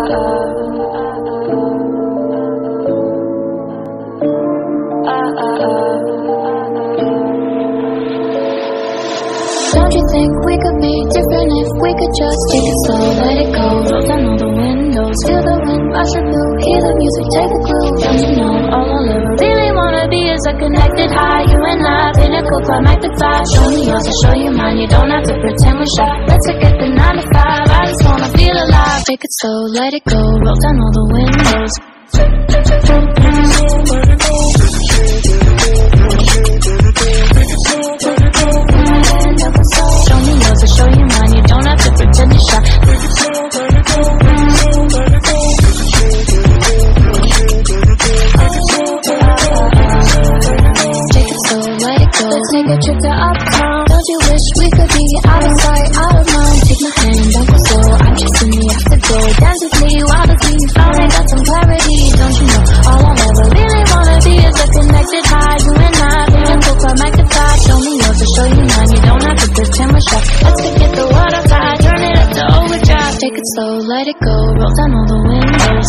Don't you think we could be different if we could just take it slow, let it go? Roll down all the windows, feel the wind rush through, hear the music, take a clue. Don't you know all I'll ever really wanna be is a connected high. You and I, pinnacle, climb like the fly. Show me yours, I'll show you mine. You don't have to pretend we're shy. Let's forget the 9 to 5. I just wanna feel alive. Take it slow, let it go. Roll down all the windows. Show me yours, I'll show you mine. You don't have to pretend you're shy. Take it slow, let it go. Let's take a trip to uptown. Don't you wish we could be out of sight, out of mind? Take my hand, don't go slow. I'm chasing the afterglow. Dance with me, wild with me. Finally got some clarity. Don't you know all I'll ever really wanna be is a connected high. You and I, pinnacle, climb like the fly. Show me yours, I'll show you mine. You don't have to pretend we're shy. Let's forget the world outside, turn it up to overdrive. Take it slow, let it go. Roll down all the windows.